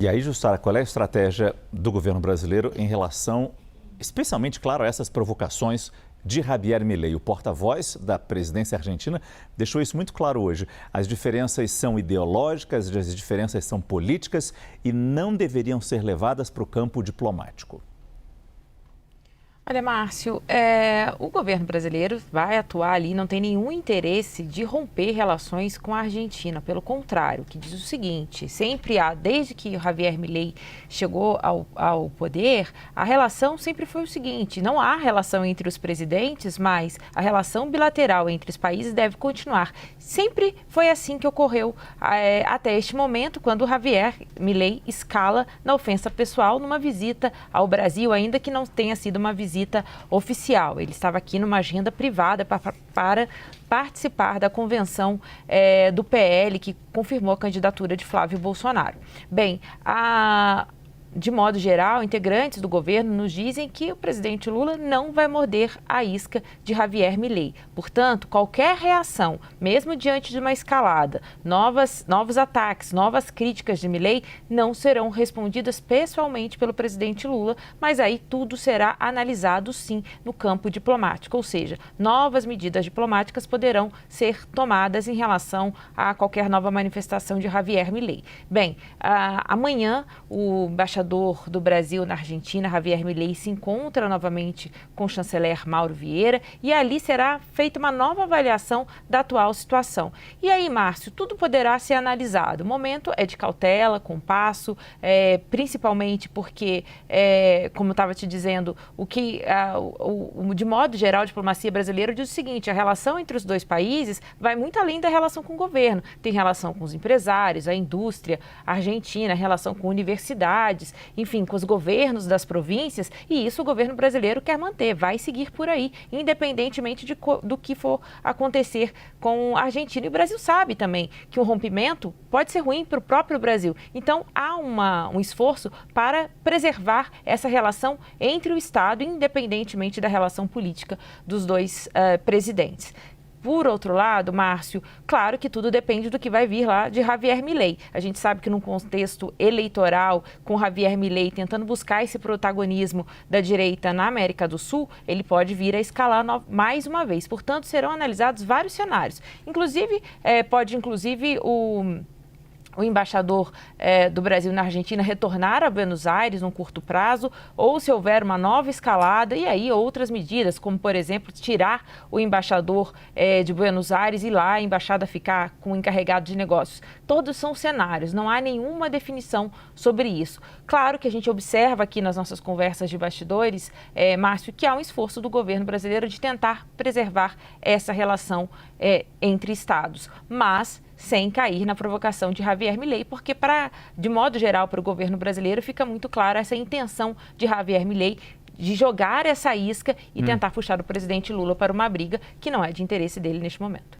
E aí, Jussara, qual é a estratégia do governo brasileiro em relação, especialmente, claro, a essas provocações de Javier Milei? O porta-voz da presidência argentina deixou isso muito claro hoje. As diferenças são ideológicas, as diferenças são políticas e não deveriam ser levadas para o campo diplomático. Olha, Márcio, o governo brasileiro vai atuar ali, não tem nenhum interesse de romper relações com a Argentina. Pelo contrário, que diz o seguinte, sempre há, desde que o Javier Milei chegou ao poder, a relação sempre foi o seguinte, não há relação entre os presidentes, mas a relação bilateral entre os países deve continuar. Sempre foi assim que ocorreu até este momento, quando o Javier Milei escala na ofensa pessoal numa visita ao Brasil, ainda que não tenha sido uma visita oficial. Ele estava aqui numa agenda privada para participar da convenção do PL, que confirmou a candidatura de Flávio Bolsonaro. Bem, de modo geral, integrantes do governo nos dizem que o presidente Lula não vai morder a isca de Javier Milei. Portanto, qualquer reação, mesmo diante de uma escalada, novos ataques, novas críticas de Milei, não serão respondidas pessoalmente pelo presidente Lula, mas aí tudo será analisado, sim, no campo diplomático. Ou seja, novas medidas diplomáticas poderão ser tomadas em relação a qualquer nova manifestação de Javier Milei. Bem, amanhã o embaixador do Brasil na Argentina, Javier Milei, se encontra novamente com o chanceler Mauro Vieira e ali será feita uma nova avaliação da atual situação. E aí, Márcio, tudo poderá ser analisado. O momento é de cautela, compasso, principalmente porque, como eu estava te dizendo, de modo geral, a diplomacia brasileira diz o seguinte, a relação entre os dois países vai muito além da relação com o governo. Tem relação com os empresários, a indústria argentina, relação com universidades, enfim, com os governos das províncias, e isso o governo brasileiro quer manter, vai seguir por aí, independentemente do que for acontecer com a Argentina. E o Brasil sabe também que um rompimento pode ser ruim para o próprio Brasil. Então, há um esforço para preservar essa relação entre o Estado, independentemente da relação política dos dois presidentes. Por outro lado, Márcio, claro que tudo depende do que vai vir lá de Javier Milei. A gente sabe que num contexto eleitoral, com Javier Milei tentando buscar esse protagonismo da direita na América do Sul, ele pode vir a escalar mais uma vez. Portanto, serão analisados vários cenários. Inclusive, o embaixador do Brasil na Argentina retornar a Buenos Aires num curto prazo, ou se houver uma nova escalada, e aí outras medidas, como, por exemplo, tirar o embaixador de Buenos Aires e lá a embaixada ficar com o encarregado de negócios. Todos são cenários, não há nenhuma definição sobre isso. Claro que a gente observa aqui nas nossas conversas de bastidores, Márcio, que há um esforço do governo brasileiro de tentar preservar essa relação entre estados, mas sem cair na provocação de Javier Milei, porque, de modo geral, para o governo brasileiro, fica muito clara essa intenção de Javier Milei de jogar essa isca e tentar puxar o presidente Lula para uma briga que não é de interesse dele neste momento.